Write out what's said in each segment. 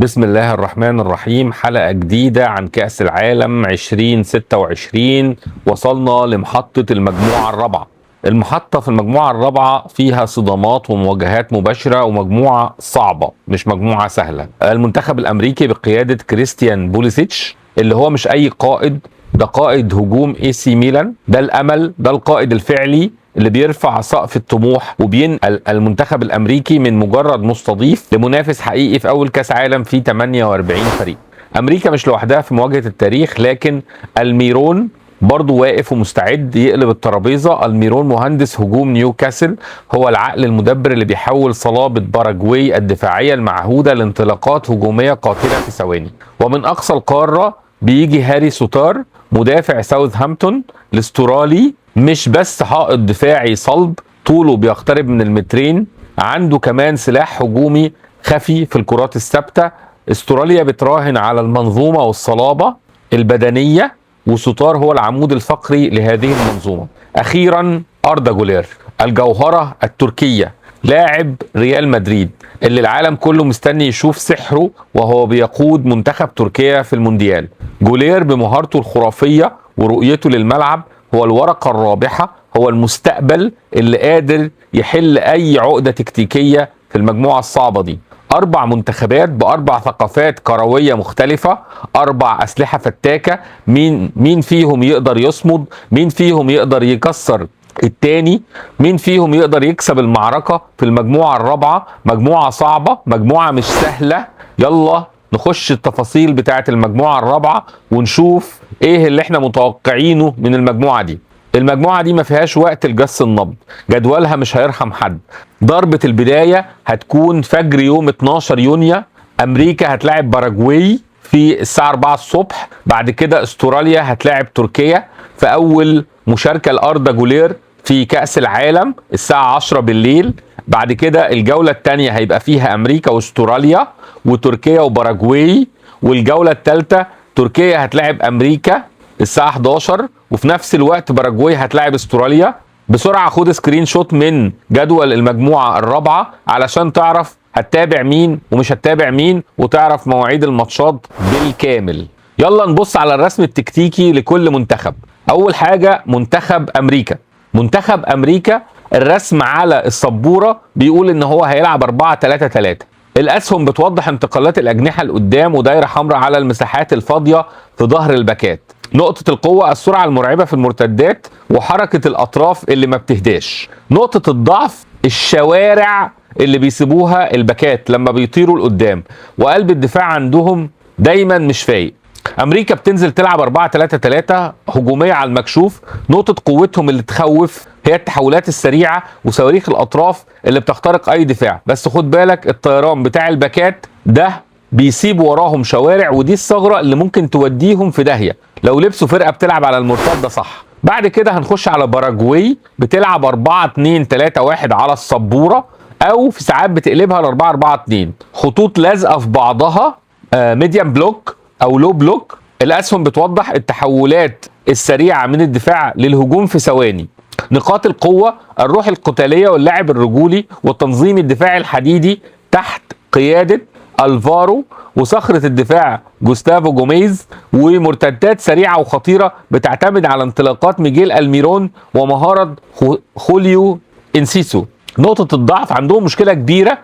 بسم الله الرحمن الرحيم. حلقة جديدة عن كأس العالم 2026. وصلنا لمحطة المجموعة الرابعة. المحطة في المجموعة الرابعة فيها صدامات ومواجهات مباشرة ومجموعة صعبة مش مجموعة سهلة. المنتخب الأمريكي بقيادة كريستيان بوليسيتش اللي هو مش أي قائد، ده قائد هجوم اي سي ميلان، ده الأمل، ده القائد الفعلي اللي بيرفع سقف الطموح وبينقل المنتخب الامريكي من مجرد مستضيف لمنافس حقيقي في اول كاس عالم فيه 48 فريق. امريكا مش لوحدها في مواجهه التاريخ، لكن الميرون برضه واقف ومستعد يقلب الترابيزه. الميرون مهندس هجوم نيوكاسل، هو العقل المدبر اللي بيحول صلابه باراجواي الدفاعيه المعهوده لانطلاقات هجوميه قاتله في ثواني. ومن اقصى القاره بيجي هاري سوتار مدافع ساوثهامبتون الاسترالي، مش بس حائط دفاعي صلب طوله بيقترب من المترين، عنده كمان سلاح هجومي خفي في الكرات الثابته. استراليا بتراهن على المنظومه والصلابه البدنيه، وستار هو العمود الفقري لهذه المنظومه. اخيرا اردا جولير الجوهره التركيه، لاعب ريال مدريد اللي العالم كله مستني يشوف سحره وهو بيقود منتخب تركيا في المونديال. جولير بمهارته الخرافيه ورؤيته للملعب هو الورقة الرابحة، هو المستقبل اللي قادر يحل أي عقدة تكتيكية في المجموعة الصعبة دي. 4 منتخبات ب4 ثقافات كروية مختلفة، 4 أسلحة فتاكة. مين فيهم يقدر يصمد؟ مين فيهم يقدر يكسر التاني؟ مين فيهم يقدر يكسب المعركة في المجموعة الرابعة؟ مجموعة صعبة، مجموعة مش سهلة. يلا نخش التفاصيل بتاعت المجموعة الرابعة ونشوف ايه اللي احنا متوقعينه من المجموعة دي. المجموعة دي ما فيهاش وقت لجس النبض، جدولها مش هيرحم حد. ضربة البداية هتكون فجر يوم 12 يونيو. امريكا هتلاعب باراجواي في الساعة 4 الصبح، بعد كده استراليا هتلاعب تركيا في اول مشاركة لأردا جولير في كأس العالم الساعة 10 بالليل. بعد كده الجولة الثانية هيبقى فيها امريكا واستراليا وتركيا وباراجواي، والجولة الثالثة تركيا هتلاعب امريكا الساعة 11، وفي نفس الوقت باراجواي هتلاعب استراليا. بسرعة خد سكرين شوت من جدول المجموعة الرابعة علشان تعرف هتتابع مين ومش هتتابع مين، وتعرف مواعيد الماتشات بالكامل. يلا نبص على الرسم التكتيكي لكل منتخب. اول حاجة منتخب امريكا. منتخب امريكا الرسم على السبورة بيقول ان هو هيلعب 4-3-3. الاسهم بتوضح انتقالات الاجنحه لقدام، ودايره حمراء على المساحات الفاضيه في ظهر الباكات. نقطه القوه السرعه المرعبه في المرتدات وحركه الاطراف اللي ما بتهداش. نقطه الضعف الشوارع اللي بيسيبوها الباكات لما بيطيروا لقدام، وقلب الدفاع عندهم دايما مش فايق. امريكا بتنزل تلعب 4-3-3 هجوميه على المكشوف. نقطه قوتهم اللي تخوف هي التحولات السريعه وصواريخ الاطراف اللي بتخترق اي دفاع. بس خد بالك الطيران بتاع الباكات ده بيسيب وراهم شوارع، ودي الثغره اللي ممكن توديهم في داهيه لو لبسوا فرقه بتلعب على المرتده صح. بعد كده هنخش على باراجواي بتلعب 4-2-3-1 على السبوره، او في ساعات بتقلبها ل 4-4-2. خطوط لازقه في بعضها، ميديم بلوك او لو بلوك. الاسهم بتوضح التحولات السريعه من الدفاع للهجوم في ثواني. نقاط القوه الروح القتاليه واللعب الرجولي والتنظيم الدفاعي الحديدي تحت قياده الفارو، وصخره الدفاع جوستافو جوميز، ومرتدات سريعه وخطيره بتعتمد على انطلاقات ميجيل الميرون ومهاره خوليو انسيسو. نقطة الضعف عندهم مشكلة كبيرة،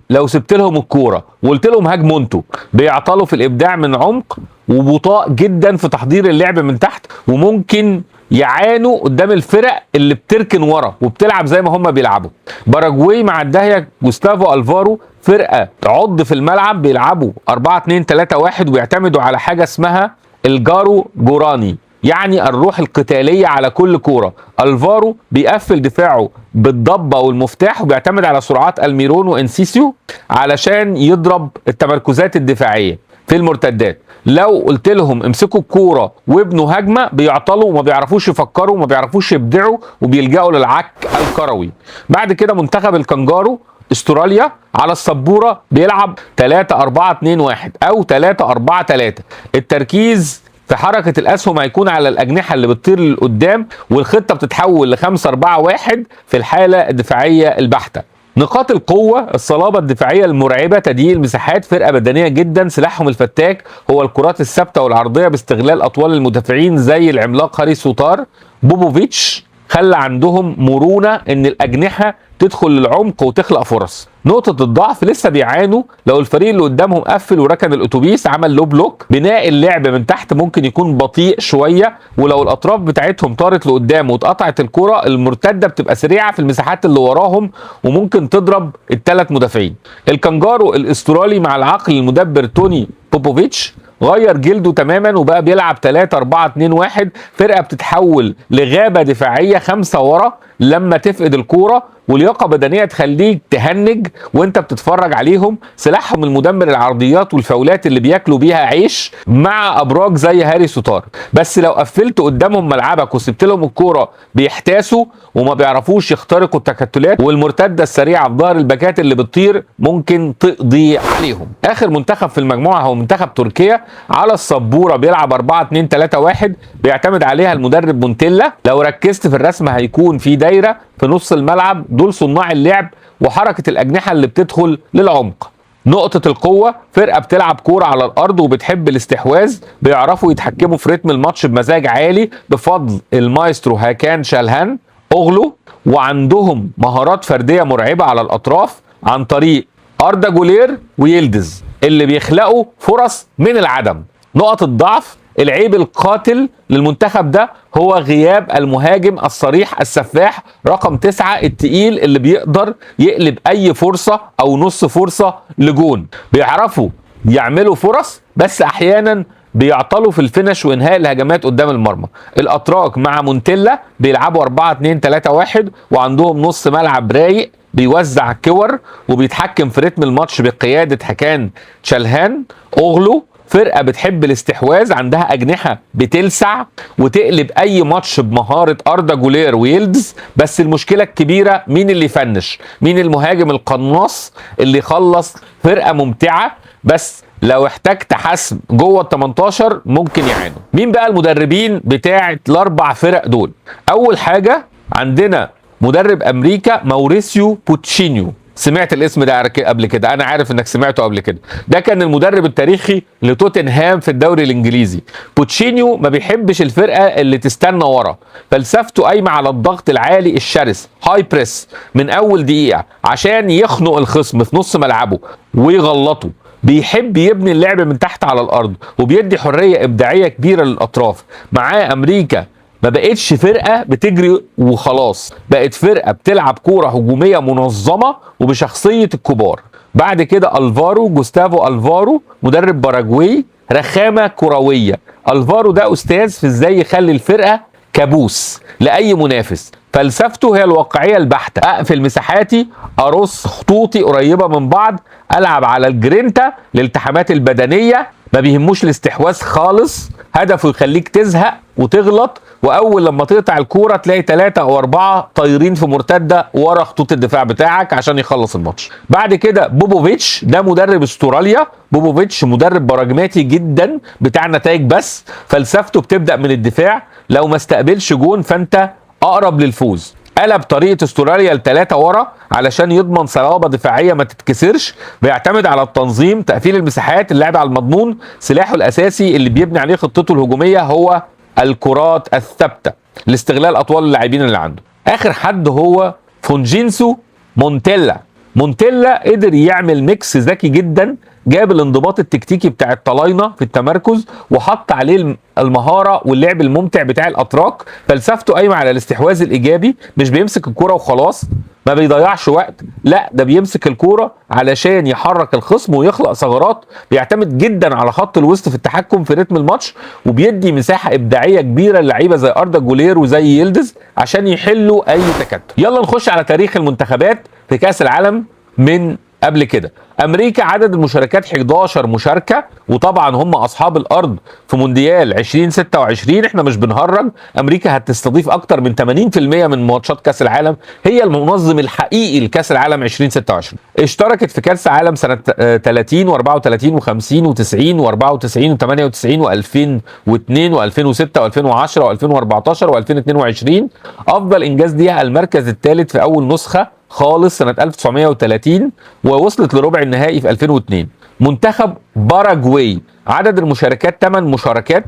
لو سبت لهم الكورة وقلت لهم هاجموا انتوا، بيعطلوا في الإبداع من عمق، وبطاء جدا في تحضير اللعب من تحت، وممكن يعانوا قدام الفرق اللي بتركن ورا وبتلعب زي ما هم بيلعبوا. باراجواي مع الداهية جوستافو الفارو فرقة عض في الملعب، بيلعبوا 4-2-3-1 وبيعتمدوا على حاجة اسمها الجارو جوراني، يعني الروح القتالية على كل كورة. الفارو بيقفل دفاعه بالضبة والمفتاح، وبيعتمد على سرعات الميرون وانسيسيو علشان يضرب التمركزات الدفاعية في المرتدات. لو قلت لهم امسكوا الكورة وابنوا هجمة بيعطلوا وما بيعرفوش يفكروا وما بيعرفوش يبدعوا وبيلجأوا للعك الكروي. بعد كده منتخب الكنجارو استراليا على السبورة بيلعب 3-4-2-1 او 3-4-3. التركيز في حركة الأسهم هيكون على الأجنحة اللي بتطير لقدام، والخطة بتتحول ل 5-4-1 في الحالة الدفاعية البحتة. نقاط القوة: الصلابة الدفاعية المرعبة، تضييق المساحات، فرقة بدنية جدا، سلاحهم الفتاك هو الكرات الثابتة والعرضية باستغلال أطوال المدافعين زي العملاق هاري سوتار. بوبوفيتش خلى عندهم مرونة ان الأجنحة تدخل للعمق وتخلق فرص. نقطة الضعف: لسه بيعانوا لو الفريق اللي قدامهم قفل وركن الأتوبيس عمل لو بلوك. بناء اللعب من تحت ممكن يكون بطيء شوية، ولو الأطراف بتاعتهم طارت لقدام واتقطعت الكرة المرتدة بتبقى سريعة في المساحات اللي وراهم وممكن تضرب الثلاث مدافعين. الكانجارو الأسترالي مع العقل المدبر توني بوبوفيتش غير جلده تماما وبقى بيلعب 3-4-2-1، فرقه بتتحول لغابه دفاعيه 5 ورا لما تفقد الكوره، ولياقه بدنيه تخليك تهنج وانت بتتفرج عليهم. سلاحهم المدمر العرضيات والفاولات اللي بياكلوا بيها عيش مع ابراج زي هاري سوتار، بس لو قفلت قدامهم ملعبك وسبت لهم الكوره بيحتاسوا وما بيعرفوش يخترقوا التكتلات، والمرتده السريعه في ظهر الباكات اللي بتطير ممكن تقضي عليهم. اخر منتخب في المجموعه هو منتخب تركيا، على السبوره بيلعب 4-2-3-1 بيعتمد عليها المدرب مونتيلا. لو ركزت في الرسم هيكون في دايره في نص الملعب، دول صناع اللعب وحركه الاجنحه اللي بتدخل للعمق. نقطة القوة: فرقة بتلعب كورة على الأرض وبتحب الاستحواذ، بيعرفوا يتحكموا في رتم الماتش بمزاج عالي بفضل المايسترو هاكان شالهان أوغلو، وعندهم مهارات فردية مرعبة على الأطراف عن طريق أردا جولير ويلدز اللي بيخلقوا فرص من العدم. نقط الضعف: العيب القاتل للمنتخب ده هو غياب المهاجم الصريح السفاح رقم 9 التقيل اللي بيقدر يقلب اي فرصة او نص فرصة لجون. بيعرفوا يعملوا فرص بس احيانا بيعطلوا في الفينش وانهاء الهجمات قدام المرمى. الاتراك مع مونتيلا بيلعبوا 4-2-3-1 وعندهم نص ملعب رايق بيوزع كور وبيتحكم في رتم الماتش بقيادة هاكان شالهان أوغلو. فرقة بتحب الاستحواذ، عندها أجنحة بتلسع وتقلب أي ماتش بمهارة أردا جولير ويلدز، بس المشكلة الكبيرة مين اللي يفنش، مين المهاجم القناص اللي يخلص. فرقة ممتعة بس لو احتجت حسم جوه ال 18 ممكن يعانوا. مين بقى المدربين بتاعت الأربع فرق دول؟ أول حاجة عندنا مدرب أمريكا ماوريسيو بوتشينيو، سمعت الاسم ده قبل كده، انا عارف انك سمعته قبل كده. ده كان المدرب التاريخي لتوتنهام في الدوري الانجليزي. بوتشينيو ما بيحبش الفرقه اللي تستنى ورا، فلسفته قايمه على الضغط العالي الشرس، هاي بريس من اول دقيقه عشان يخنق الخصم في نص ملعبه ويغلطه. بيحب يبني اللعب من تحت على الارض وبيدي حريه ابداعيه كبيره للاطراف. معاه امريكا ما بقتش فرقة بتجري وخلاص، بقت فرقة بتلعب كورة هجومية منظمة وبشخصية الكبار. بعد كده جوستافو ألفارو مدرب باراجواي، رخامة كروية. ألفارو ده أستاذ في ازاي يخلي الفرقة كابوس لأي منافس. فلسفته هي الواقعية البحتة، أقفل مساحاتي، أرص خطوطي قريبة من بعض، ألعب على الجرينتا الالتحامات البدنية، ما بيهموش الاستحواذ خالص، هدفه يخليك تزهق وتغلط، واول لما تقطع الكوره تلاقي 3 أو 4 طايرين في مرتده ورا خطوط الدفاع بتاعك عشان يخلص الماتش. بعد كده بوبوفيتش ده مدرب استراليا. بوبوفيتش مدرب براجماتي جدا بتاع نتائج بس، فلسفته بتبدا من الدفاع، لو ما استقبلش جون فانت اقرب للفوز. قلب طريقه استراليا ل3 ورا علشان يضمن صلابه دفاعيه ما تتكسرش. بيعتمد على التنظيم، تقفيل المساحات، اللعب على المضمون. سلاحه الاساسي اللي بيبني عليه خطته الهجوميه هو الكرات الثابته لاستغلال اطوال اللاعبين اللي عنده. اخر حد هو فونجينسو مونتيلا. مونتيلا قدر يعمل ميكس ذكي جدا، جاب الانضباط التكتيكي بتاع الطلاينه في التمركز وحط عليه المهاره واللعب الممتع بتاع الاتراك. فلسفته قايمه على الاستحواذ الايجابي، مش بيمسك الكوره وخلاص، ما بيضيعش وقت، لا ده بيمسك الكوره علشان يحرك الخصم ويخلق ثغرات. بيعتمد جدا على خط الوسط في التحكم في رتم الماتش، وبيدي مساحه ابداعيه كبيره للعيبه زي اردا جولير وزي يلدز عشان يحلوا اي تكتل. يلا نخش على تاريخ المنتخبات في كاس العالم من قبل كده. امريكا عدد المشاركات 11 مشاركه، وطبعا هم اصحاب الارض في مونديال 2026. احنا مش بنهرج، امريكا هتستضيف اكتر من 80% من ماتشات كاس العالم، هي المنظم الحقيقي لكاس العالم 2026. اشتركت في كاس العالم سنه 30 و34 و50 و90 و94 و98 و2002 و2006 و2010 و2014 و2022. افضل انجاز ليها المركز الثالث في اول نسخه خالص سنه 1930 ووصلت لربع النهائي في 2002. منتخب باراجواي عدد المشاركات 8 مشاركات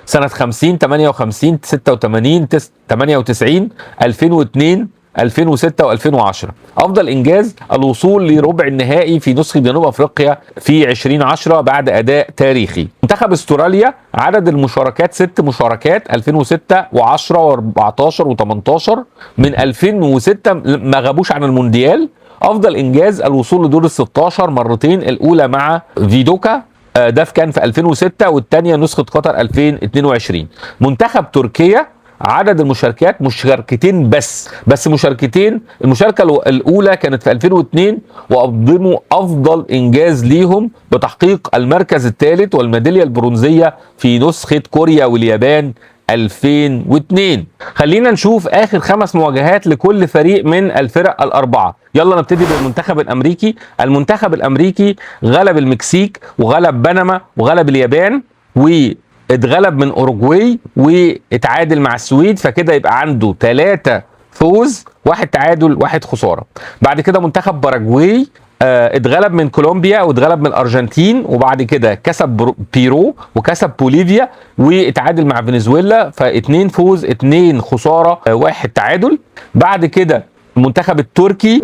سنة 50 58 86 98 2002 2006 و2010. افضل انجاز الوصول لربع النهائي في نسخة جنوب افريقيا في 2010 بعد اداء تاريخي. منتخب استراليا عدد المشاركات 6 مشاركات 2006 و10 و14 و18. من 2006 ما غابوش عن المونديال. افضل انجاز الوصول لدور ال 16 مرتين، الاولى مع فيدوكا ده كان في 2006 والثانيه نسخه قطر 2022. منتخب تركيا عدد المشاركات مشاركتين بس مشاركتين. المشاركه الاولى كانت في 2002 وقدموا افضل انجاز ليهم بتحقيق المركز الثالث والميداليه البرونزيه في نسخه كوريا واليابان 2002. خلينا نشوف اخر 5 مواجهات لكل فريق من الفرق الاربعه. يلا نبتدي بالمنتخب الامريكي. المنتخب الامريكي غلب المكسيك وغلب بنما وغلب اليابان واتغلب من اوروجواي واتعادل مع السويد، فكده يبقى عنده 3 فوز 1 تعادل 1 خساره. بعد كده منتخب باراجواي اتغلب من كولومبيا واتغلب من الارجنتين، وبعد كده كسب بيرو وكسب بوليفيا واتعادل مع فنزويلا، ف2 فوز 2 خساره 1 تعادل. بعد كده المنتخب التركي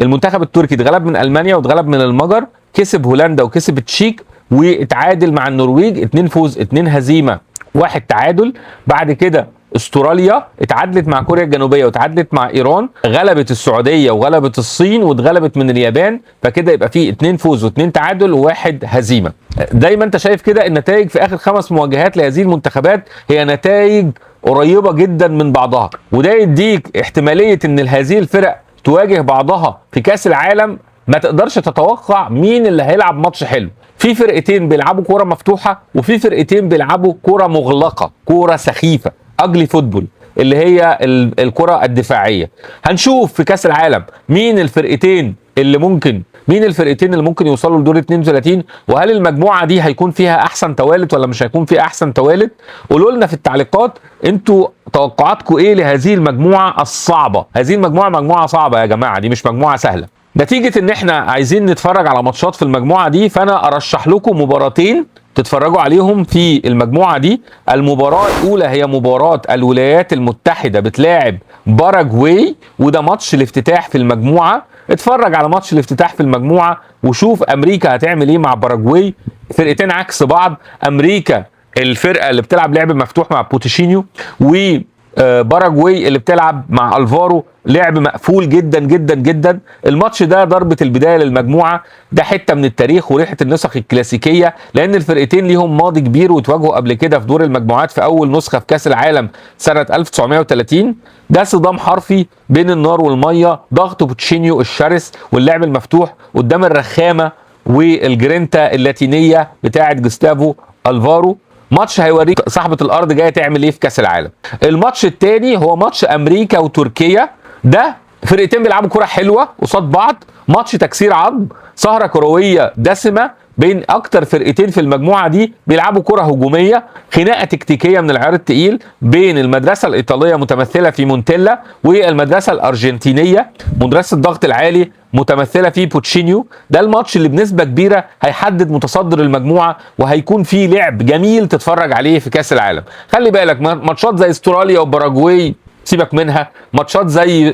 اتغلب من المانيا واتغلب من المجر، كسب هولندا وكسب التشيك واتعادل مع النرويج، 2 فوز 2 هزيمه 1 تعادل. بعد كده استراليا اتعادلت مع كوريا الجنوبيه واتعادلت مع ايران، غلبت السعوديه وغلبت الصين واتغلبت من اليابان، فكده يبقى فيه 2 فوز و2 تعادل و1 هزيمه. دايما انت شايف كده النتائج في اخر 5 مواجهات لهذه المنتخبات هي نتائج قريبه جدا من بعضها، وده يديك احتماليه ان هذه الفرق تواجه بعضها في كاس العالم. ما تقدرش تتوقع مين اللي هيلعب ماتش حلو. في فرقتين بيلعبوا كوره مفتوحه وفي فرقتين بيلعبوا كوره مغلقه، كوره سخيفه، اجلي فوتبول، اللي هي الكره الدفاعيه. هنشوف في كاس العالم مين الفرقتين اللي ممكن يوصلوا لدور 32، وهل المجموعه دي هيكون فيها احسن توالت ولا مش هيكون فيها احسن توالت. قولوا لنا في التعليقات انتوا توقعاتكم ايه لهذه المجموعه الصعبه. هذه المجموعه مجموعه صعبه يا جماعه، دي مش مجموعه سهله. نتيجة ان احنا عايزين نتفرج على ماتشات في المجموعة دي، فانا ارشح لكم مباراتين تتفرجوا عليهم في المجموعة دي. المباراة الاولى هي مباراة الولايات المتحدة بتلاعب باراجواي، وده ماتش الافتتاح في المجموعة. اتفرج على ماتش الافتتاح في المجموعة وشوف امريكا هتعمل ايه مع باراجواي. فرقتين عكس بعض، امريكا الفرقة اللي بتلعب لعب مفتوح مع بوتشينيو، و باراجواي اللي بتلعب مع الفارو لعب مقفول جدا جدا جدا. الماتش ده ضربة البداية للمجموعة، ده حتة من التاريخ وريحة النسخ الكلاسيكية، لأن الفرقتين ليهم ماضي كبير وتواجهوا قبل كده في دور المجموعات في أول نسخة في كأس العالم سنة 1930. ده صدام حرفي بين النار والمية، ضغط بوتشينيو الشرس واللعب المفتوح قدام الرخامة والجرينتا اللاتينية بتاعة جوستافو الفارو. ماتش هيوريك صاحبة الأرض جاية تعمل إيه في كأس العالم. الماتش الثاني هو ماتش أمريكا وتركيا، ده فرقتين بيلعبوا كرة حلوة قصاد بعض، ماتش تكسير عظم، سهرة كروية دسمة بين أكتر فرقتين في المجموعة دي بيلعبوا كرة هجومية، خناقة تكتيكية من العيار التقيل بين المدرسة الإيطالية متمثلة في مونتيلا والمدرسة الأرجنتينية مدرسة الضغط العالي متمثلة في بوتشينيو. ده الماتش اللي بنسبة كبيرة هيحدد متصدر المجموعة، وهيكون فيه لعب جميل تتفرج عليه في كأس العالم. خلي بالك ماتشات زي استراليا وباراجواي سيبك منها، ماتشات زي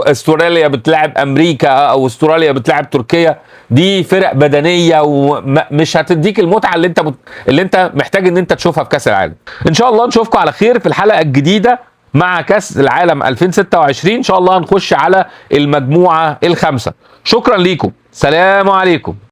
استراليا بتلعب امريكا او استراليا بتلعب تركيا، دي فرق بدنيه ومش هتديك المتعه اللي انت محتاج ان انت تشوفها في كاس العالم. ان شاء الله نشوفكم على خير في الحلقه الجديده مع كاس العالم 2026. ان شاء الله هنخش على المجموعه الخامسه. شكرا ليكم، سلام عليكم.